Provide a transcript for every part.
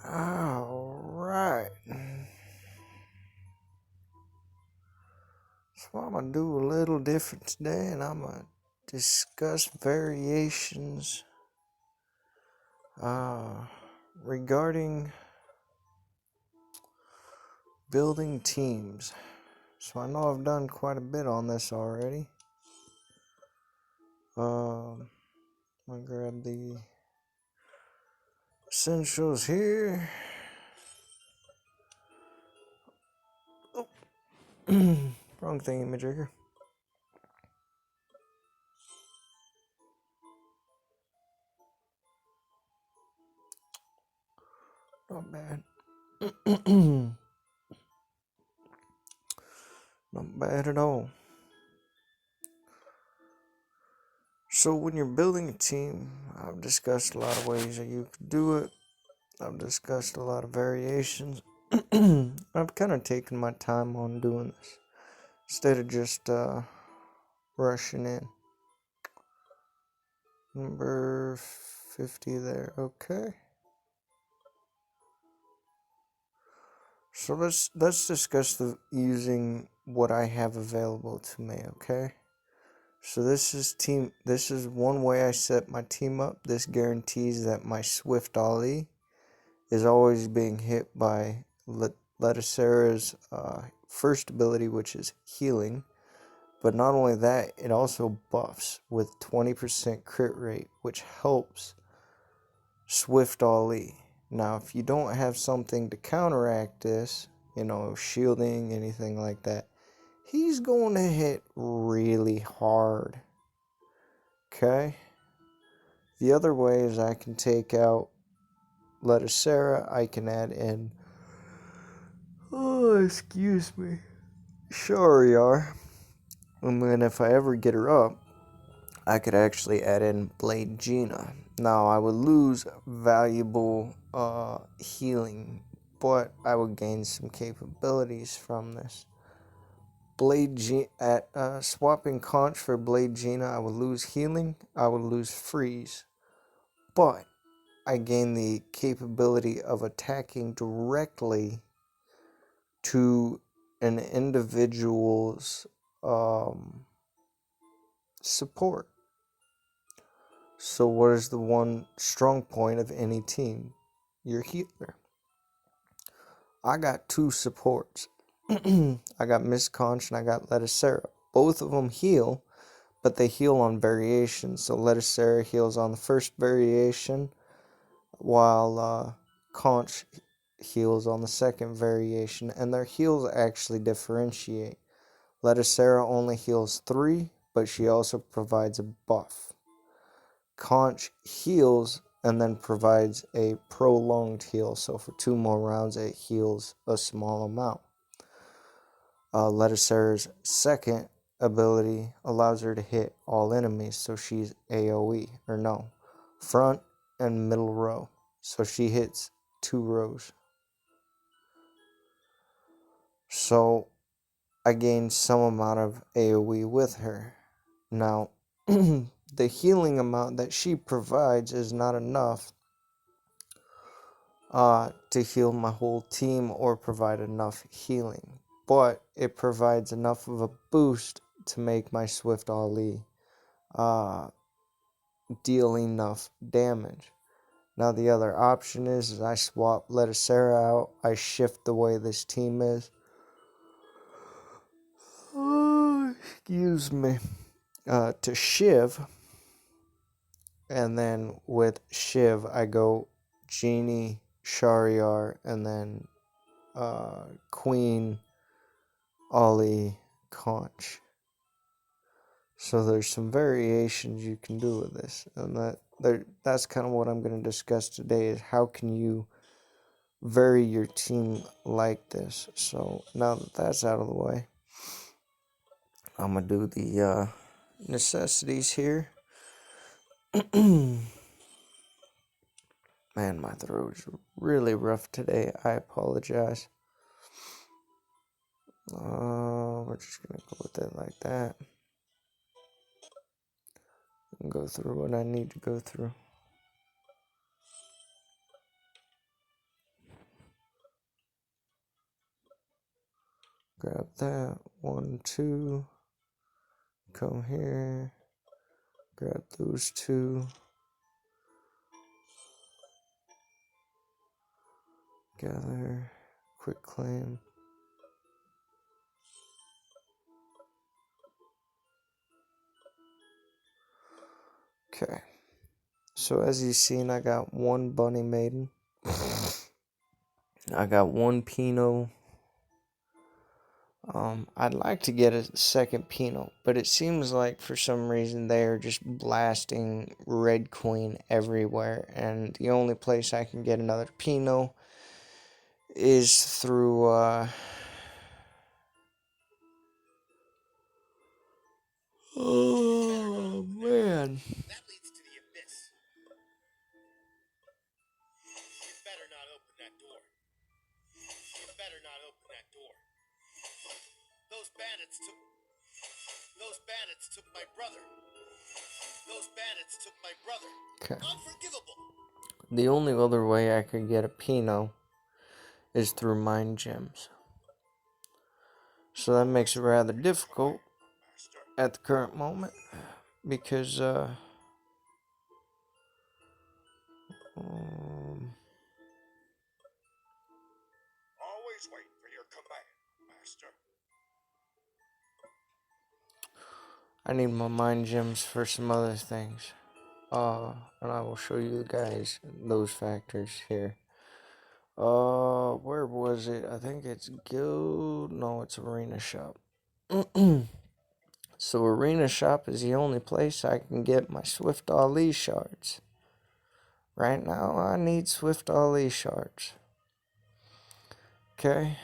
Alright. So I'm gonna do a little different today, and I'm gonna discuss variations regarding building teams. So I know I've done quite a bit on this already. I'm gonna grab the essentials here. Oh. Wrong thingamajigger. Not bad. Not bad at all. So when you're building a team, I've discussed a lot of ways that you could do it. I've discussed a lot of variations. I've kind of taken my time on doing this instead of just rushing in. Number 50 there. Okay. So let's discuss using what I have available to me, okay? So this is one way I set my team up. This guarantees that my Swift Ollie is always being hit by Letacera's first ability, which is healing. But not only that, it also buffs with 20% crit rate, which helps Swift Ollie. Now, if you don't have something to counteract this, shielding, anything like that, he's going to hit really hard. Okay? The other way is I can take out Letacera. I can add in, Shariar. And then if I ever get her up, I could actually add in Blade Gina. Now, I would lose valuable healing, but I would gain some capabilities from this. Swapping Conch for Blade Gina, I would lose healing, I would lose freeze, but I gain the capability of attacking directly to an individual's support. So what is the one strong point of any team? Your healer. I got two supports. I got Miss Conch and I got Letacera. Both of them heal, but they heal on variations. So Letacera heals on the first variation, while Conch heals on the second variation, and their heals actually differentiate. Letacera only heals 3, but she also provides a buff. Conch heals and then provides a prolonged heal, so for 2 more rounds it heals a small amount. Letacera's second ability allows her to hit all enemies, so she's AoE, front and middle row, so she hits 2 rows. So I gain some amount of AoE with her. Now, the healing amount that she provides is not enough to heal my whole team or provide enough healing, but it provides enough of a boost to make my Swift Ollie deal enough damage. Now the other option is I swap Letacera out, I shift the way this team is. Excuse me. To Shiv, and then with Shiv I go Genie, Shariar, and then Queen, Ollie, Conch. So there's some variations you can do with this, and that's kind of what I'm going to discuss today, is how can you vary your team like this. So now that that's out of the way, I'm going to do the necessities here. Man, my throat is really rough today. I apologize. We're just going to go with it like that. And go through what I need to go through. Grab that. 1, 2. Come here. Grab those 2. Gather. Quick claim. Okay. So as you've seen, I got 1 bunny maiden. I got 1 Pinot. I'd like to get a second Pinot, but it seems like for some reason they are just blasting Red Queen everywhere, and the only place I can get another Pinot is through, oh, man. That leads to the abyss. You better not open that door. You better not open that door. Those bandits took my brother. Those bandits took my brother. Okay. Unforgivable. The only other way I could get a Pinot is through mine gems. So that makes it rather difficult at the current moment because Always wait for your command, master. I need my mine gems for some other things. And I will show you guys those factors here. Where was it? I think it's guild. No, it's arena shop. So arena shop is the only place I can get my Swift Ali shards. Right now, I need Swift Ali shards. Okay.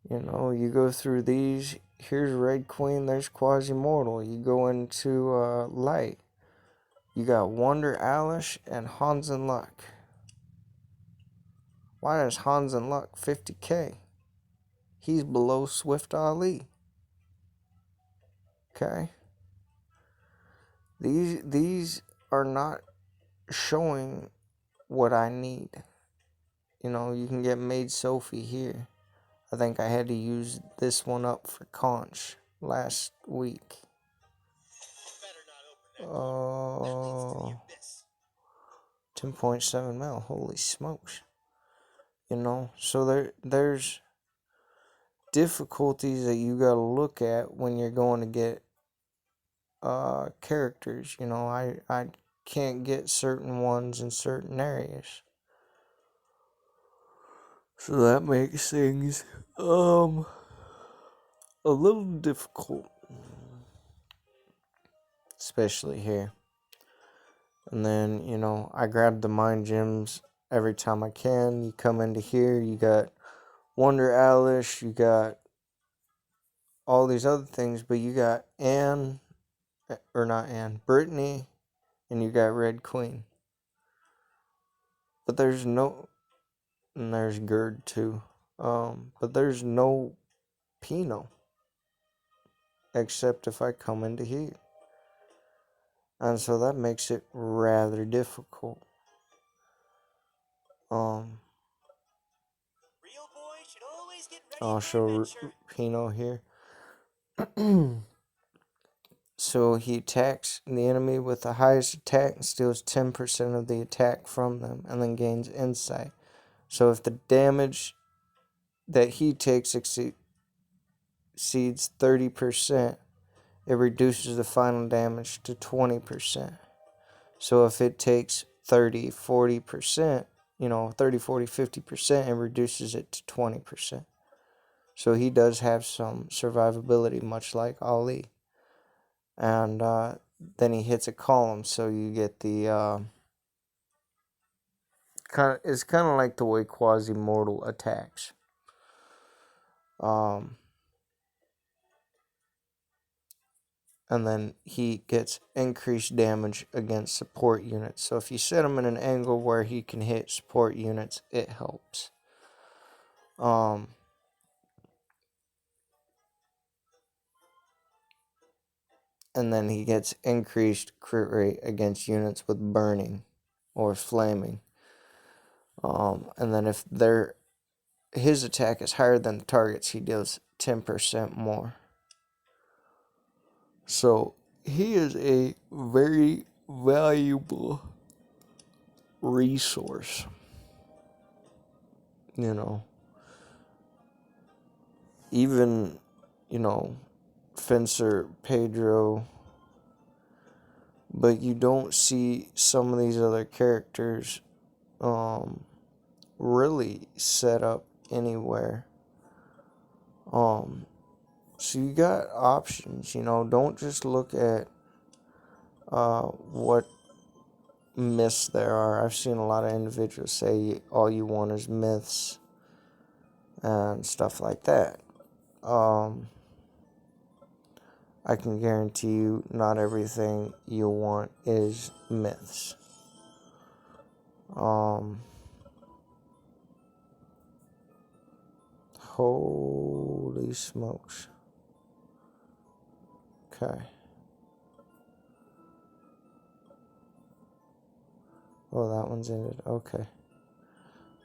You know, you go through these. Here's Red Queen. There's Quasi-Mortal. You go into Light. You got Wonder Alish and Hans and Luck. Why is Hans and Luck 50k? He's below Swift Ali. Okay. These are not showing what I need. You know, you can get Maid Sophie here. I think I had to use this one up for Conch last week. Oh, 10.7 mil. Holy smokes. You know, so there's difficulties that you gotta look at when you're going to get characters. You know, I can't get certain ones in certain areas. So that makes things a little difficult. Especially here. And then, you know, I grab the mine gems every time I can. You come into here, you got Wonder Alice, you got all these other things, but you got Anne, or not Anne, Brittany, and you got Red Queen. But there's no, and there's Gerd too. But there's no Pinot, except if I come into here. And so that makes it rather difficult. I'll show Pinot here. So he attacks the enemy with the highest attack and steals 10% of the attack from them and then gains insight. So if the damage that he takes exceeds 30%, it reduces the final damage to 20%. So if it takes 30, 40%, 30, 40, 50%, it reduces it to 20%. So he does have some survivability, much like Ali. And then he hits a column, so you get the it's kind of like the way Quasi-Mortal attacks. And then he gets increased damage against support units. So if you set him in an angle where he can hit support units, it helps. And then he gets increased crit rate against units with burning or flaming. And then if they're his attack is higher than the target's, he deals 10% more. So he is a very valuable resource. You know, even, Fencer Pedro, but you don't see some of these other characters really set up anywhere. So you got options, don't just look at what myths there are. I've seen a lot of individuals say all you want is myths and stuff like that. I can guarantee you not everything you want is myths. Holy smokes. Okay. Oh, that one's ended. Okay.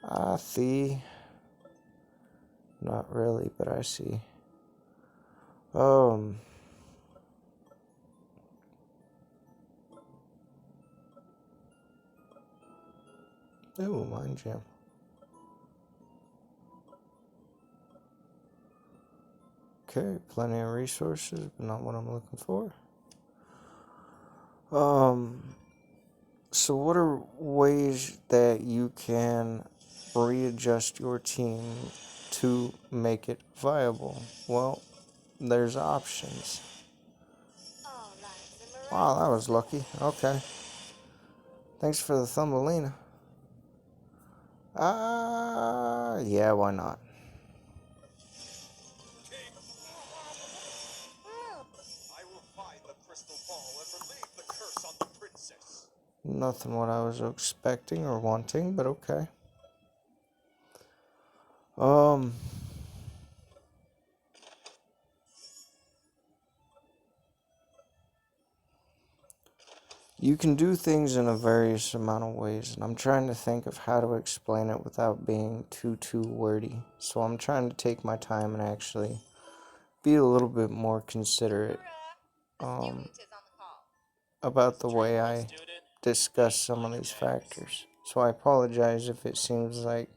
I see. Not really, but I see. Ooh, Mind Jam. Okay, plenty of resources, but not what I'm looking for. So what are ways that you can readjust your team to make it viable? Well, there's options. Wow, that was lucky. Okay. Thanks for the Thumbelina. Yeah, why not? I will find the crystal ball and relieve the curse on the princess. Nothing what I was expecting or wanting, but okay. You can do things in a various amount of ways, and I'm trying to think of how to explain it without being too wordy. So I'm trying to take my time and actually be a little bit more considerate about the way I discuss some of these factors. So I apologize if it seems like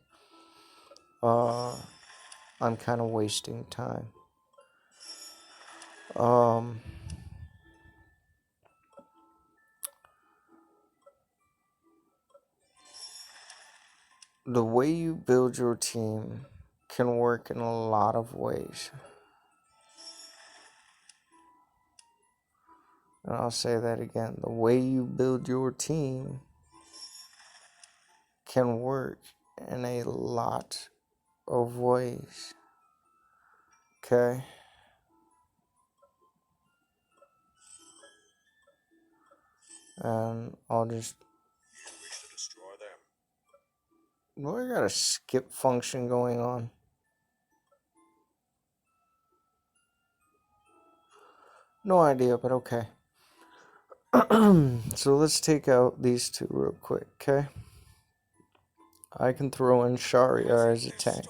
I'm kind of wasting time. The way you build your team can work in a lot of ways. And I'll say that again. The way you build your team can work in a lot of ways. Okay? And I'll just... You wish to destroy them? Well, I got a skip function going on. No idea, but okay. So let's take out these two real quick, okay? I can throw in Sharia as a tank.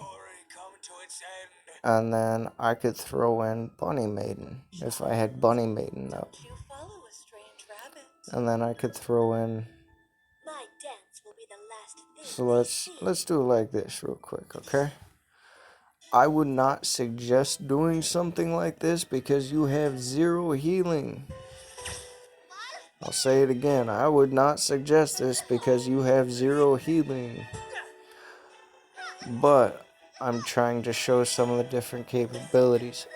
And then I could throw in Bunny Maiden if I had Bunny Maiden up. And then I could throw in... So let's do it like this real quick, okay? I would not suggest doing something like this because you have 0 healing. I'll say it again. I would not suggest this because you have 0 healing. But I'm trying to show some of the different capabilities.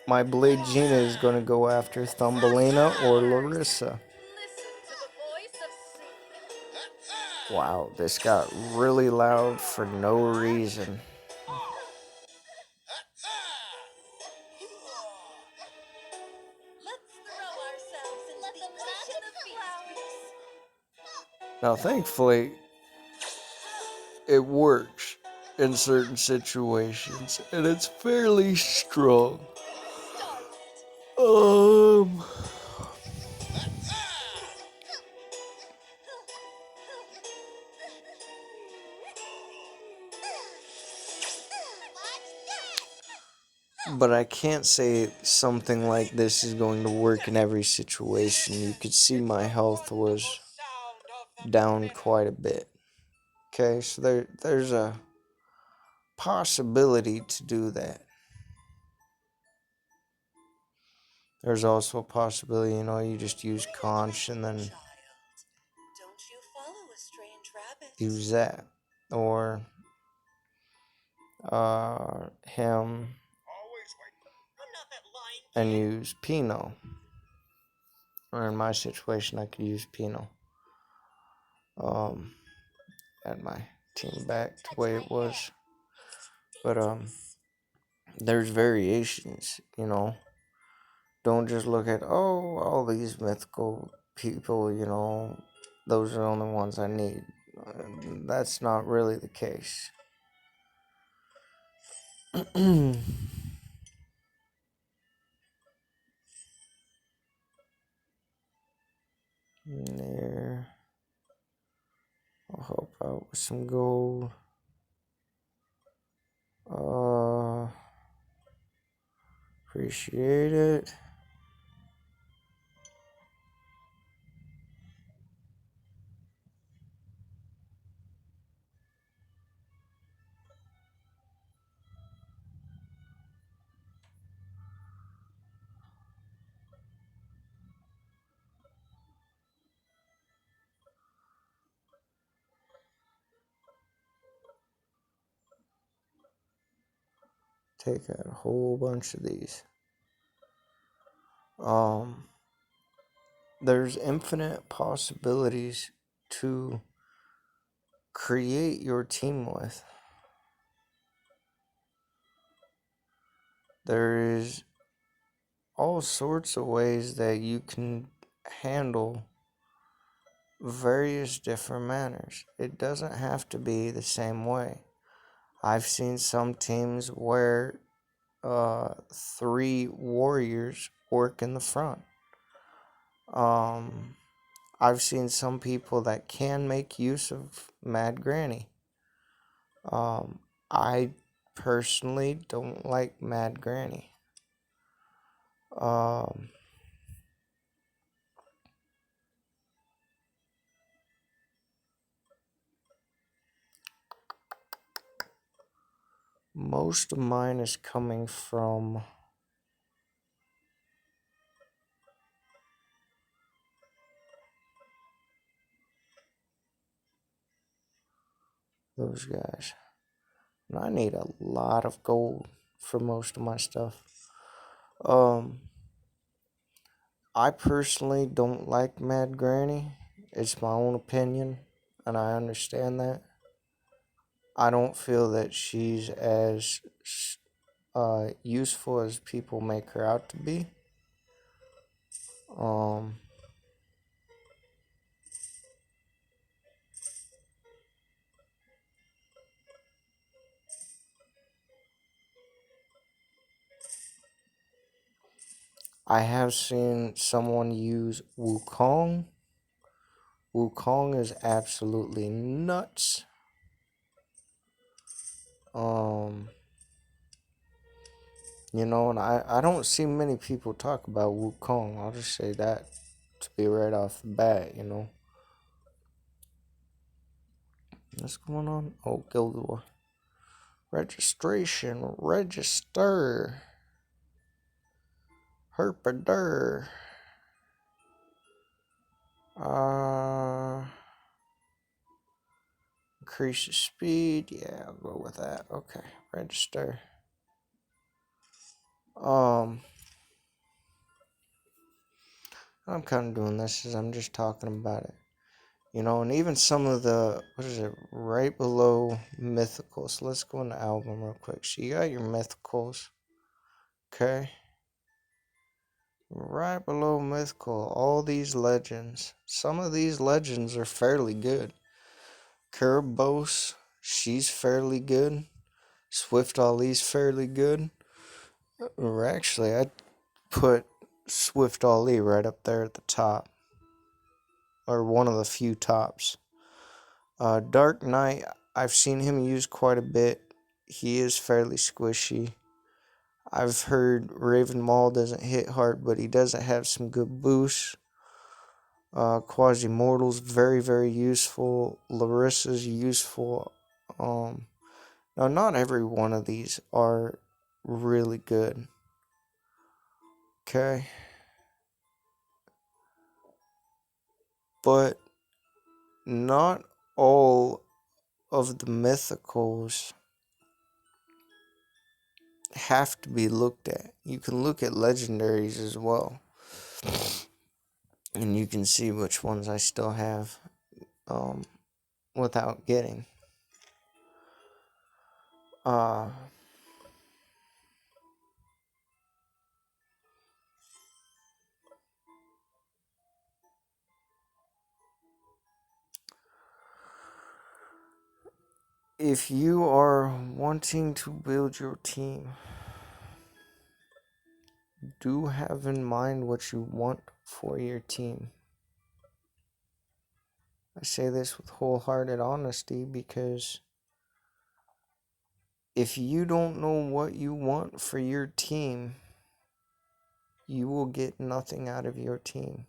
My Blade Gina is going to go after Thumbelina or Larissa. Wow, this got really loud for no reason. Now, thankfully, it works in certain situations, and it's fairly strong. But I can't say something like this is going to work in every situation. You could see my health was down quite a bit. Okay, so there's a possibility to do that. There's also a possibility, you just use conch and then use that. Or him and use Pinot. Or in my situation, I could use Pinot. Add my team back to the way it was. But there's variations. Don't just look at all these mythical people. Those are the only ones I need. That's not really the case. There. I'll help out with some gold. Appreciate it. Take out a whole bunch of these. There's infinite possibilities to create your team with. There is all sorts of ways that you can handle various different manners. It doesn't have to be the same way. I've seen some teams where 3 warriors work in the front. I've seen some people that can make use of Mad Granny. I personally don't like Mad Granny. Most of mine is coming from those guys. And I need a lot of gold for most of my stuff. I personally don't like Mad Granny. It's my own opinion, and I understand that. I don't feel that she's as useful as people make her out to be. I have seen someone use Wukong. Wukong is absolutely nuts. And I don't see many people talk about Wukong. I'll just say that to be right off the bat. What's going on? Oh, Guild War. Registration. Register. Herpader. Increase the speed. Yeah, I'll go with that. Okay. Register. I'm kind of doing this as I'm just talking about it. And even some of the, right below mythicals. So let's go into album real quick. So you got your mythicals. Okay. Right below mythical, all these legends. Some of these legends are fairly good. Kurabos, she's fairly good. Swift Ali's fairly good. Or actually, I'd put Swift Ali right up there at the top. Or one of the few tops. Dark Knight, I've seen him used quite a bit. He is fairly squishy. I've heard Raven Maul doesn't hit hard, but he doesn't have some good boosts. Quasi-Mortal's very, very useful. Larissa's useful. Now, not every one of these are really good. Okay? But not all of the mythicals have to be looked at. You can look at legendaries as well. And you can see which ones I still have without getting. If you are wanting to build your team, do have in mind what you want for your team. I say this with wholehearted honesty because if you don't know what you want for your team, you will get nothing out of your team.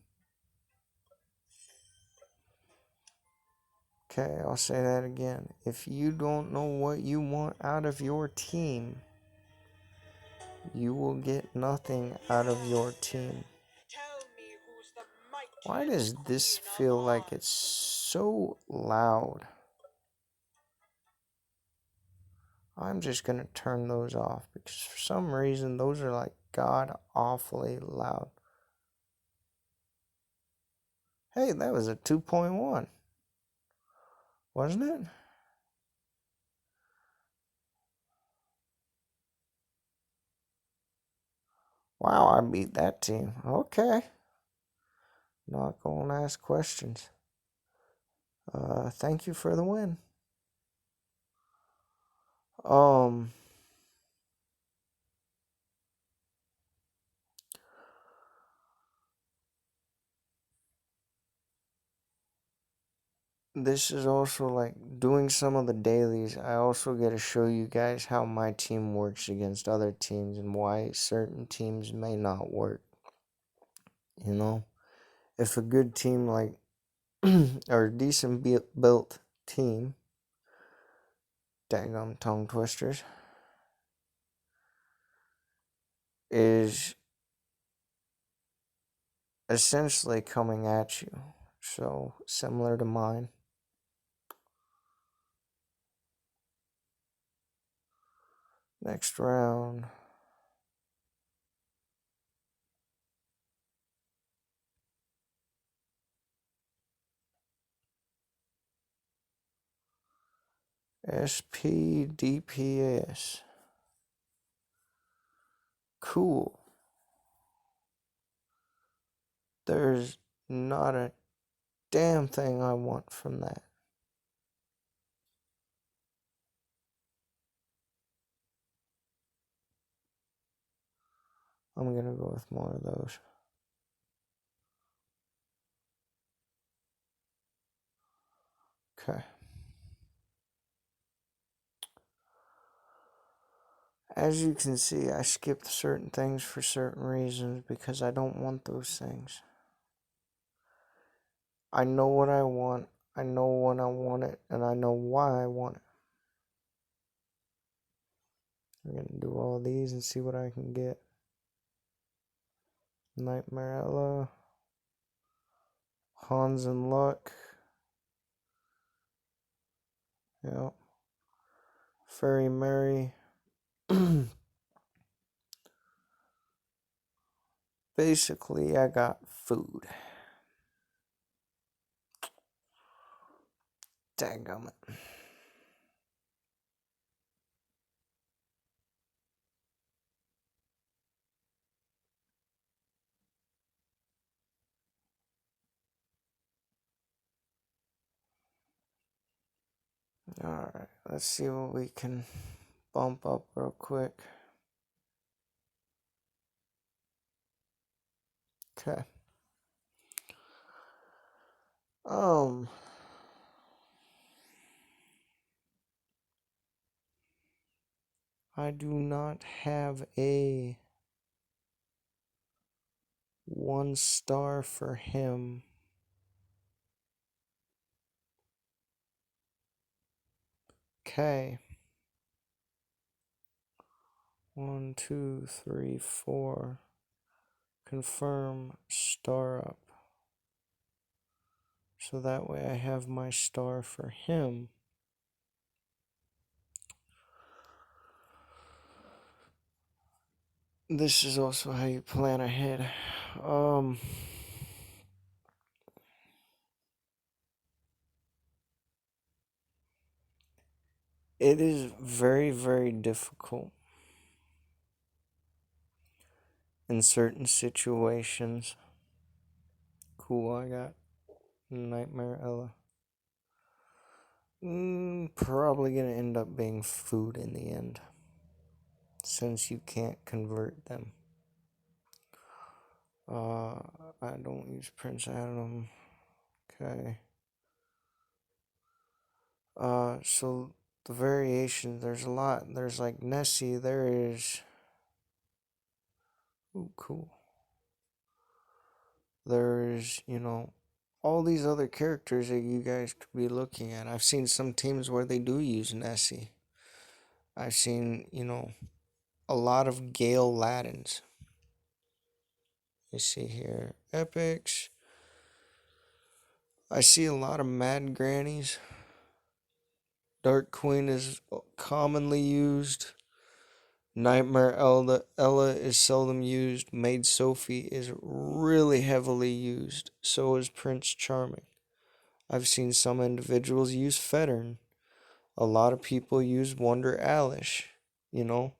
Okay, I'll say that again. If you don't know what you want out of your team, you will get nothing out of your team. Why does this feel like it's so loud? I'm just gonna turn those off because for some reason those are like god awfully loud. Hey, that was a 2.1, wasn't it? Wow, I beat that team. Okay. Not gonna ask questions. Thank you for the win. This is also like doing some of the dailies. I also get to show you guys how my team works against other teams and why certain teams may not work. You know, if a good team like or a decent built team, dang tongue twisters, is essentially coming at you. So similar to mine. Next round. SPDPS. Cool. There's not a damn thing I want from that. I'm gonna go with more of those. Okay. As you can see, I skipped certain things for certain reasons because I don't want those things. I know what I want, I know when I want it, and I know why I want it. I'm gonna do all these and see what I can get. Nightmarella, Hans and Luck. Yep. Fairy Mary. Basically, I got food. Dadgummit. Alright, let's see what we can bump up real quick. Okay. I do not have a 1 star for him. Okay. 1, 2, 3, 4. Confirm star up. So that way I have my star for him. This is also how you plan ahead. It is very, very difficult in certain situations. Cool, I got Nightmare Ella. Probably gonna end up being food in the end, since you can't convert them. I don't use Prince Adam. Okay. So the variation, there's a lot. There's like Nessie, there is. Ooh, cool. There's, all these other characters that you guys could be looking at. I've seen some teams where they do use Nessie. I've seen, a lot of Gale Ladins. You see here, Epics. I see a lot of Mad Grannies. Dark Queen is commonly used. Nightmare Ella is seldom used. Maid Sophie is really heavily used. So is Prince Charming. I've seen some individuals use Fettern. A lot of people use Wonder Alish. You know,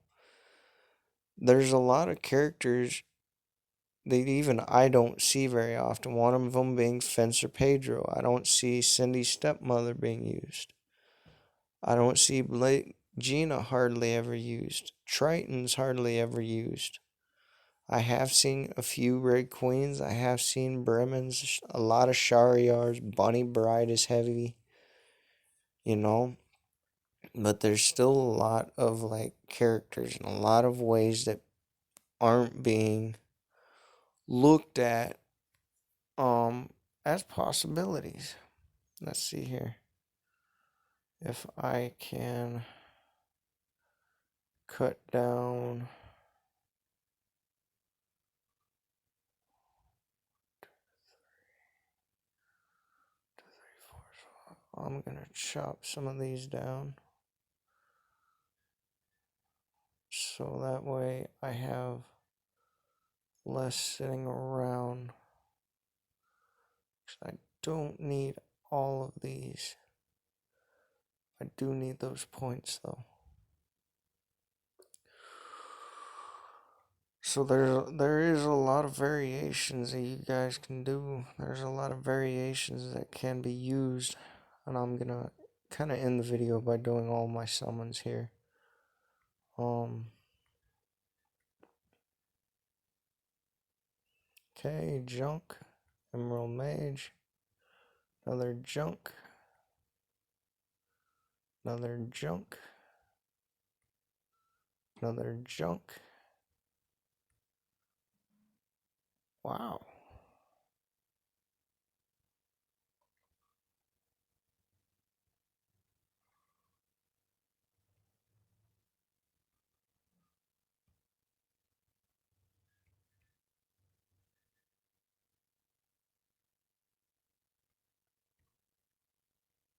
there's a lot of characters that even I don't see very often. One of them being Fencer Pedro. I don't see Cindy's stepmother being used. I don't see Gina hardly ever used. Triton's hardly ever used. I have seen a few Red Queens. I have seen Bremens. A lot of Shariars. Bunny Bride is heavy. You know, but there's still a lot of like characters and a lot of ways that aren't being looked at as possibilities. Let's see here if I can cut down. I'm gonna chop some of these down so that way I have less sitting around. I don't need all of these. I do need those points though. So there is a lot of variations that you guys can do. There's a lot of variations that can be used, and I'm gonna kind of end the video by doing all my summons here. Okay, junk, Emerald Mage, another junk, another junk, another junk. Wow.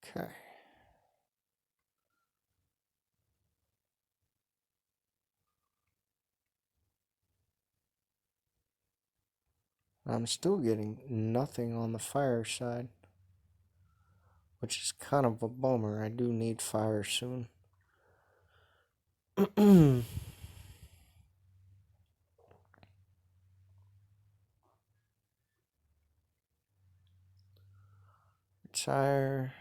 Okay. I'm still getting nothing on the fire side, which is kind of a bummer. I do need fire soon. Retire.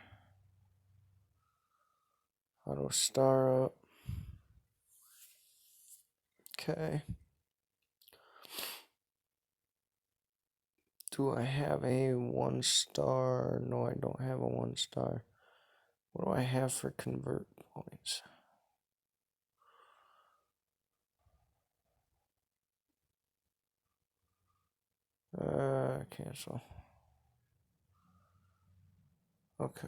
Auto star up. Okay. Do I have a 1 star? No, I don't have a 1 star. What do I have for convert points? Cancel. Okay.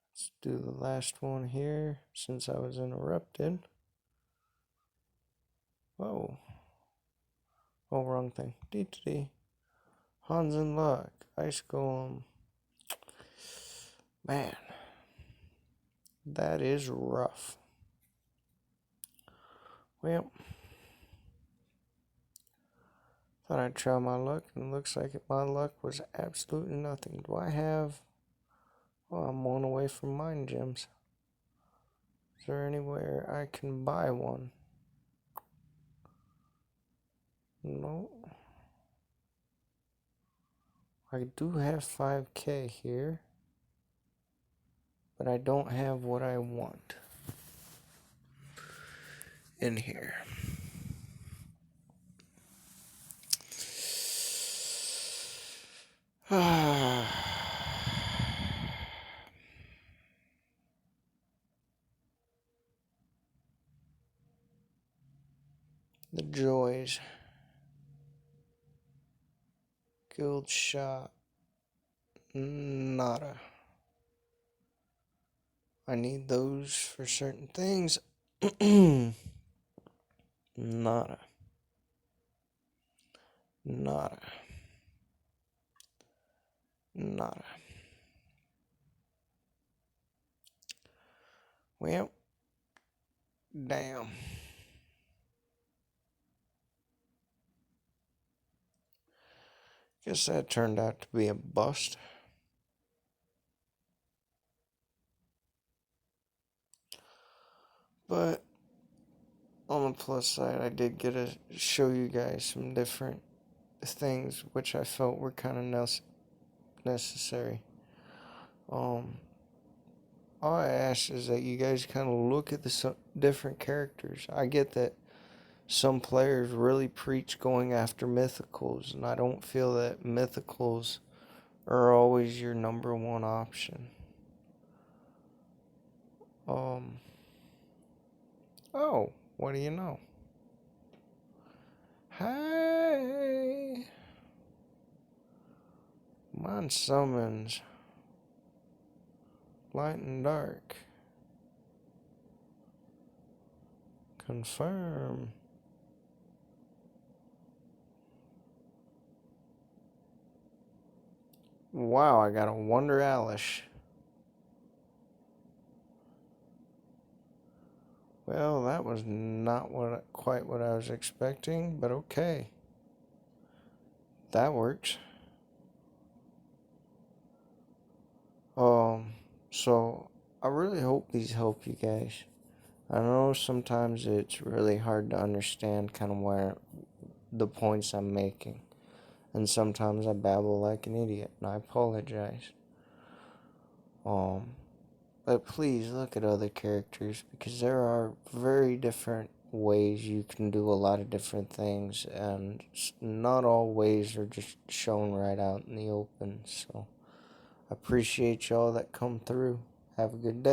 Let's do the last one here since I was interrupted. Whoa. Oh, wrong thing. D. Hans and Luck. Ice Golem. Man. That is rough. Well, thought I'd try my luck, and it looks like my luck was absolutely nothing. Do I have... Well, I'm one away from mine gems. Is there anywhere I can buy one? No. I do have 5k here, but I don't have what I want in here. The joys. Guild shop. Nada. I need those for certain things. Nada. Nada. Nada. Well, damn. Guess that turned out to be a bust. But on the plus side, I did get to show you guys some different things which I felt were kind of necessary. All I ask is that you guys kind of look at the different characters. I get that some players really preach going after mythicals, and I don't feel that mythicals are always your number one option. Oh, what do you know? Hey! Mine summons light and dark. Confirm. Wow, I got a Wonder Alice. Well, that was not quite what I was expecting, but okay. That works. So I really hope these help you guys. I know sometimes it's really hard to understand kind of where the points I'm making. And sometimes I babble like an idiot, and I apologize. But please look at other characters, because there are very different ways you can do a lot of different things, and not all ways are just shown right out in the open. So I appreciate y'all that come through. Have a good day.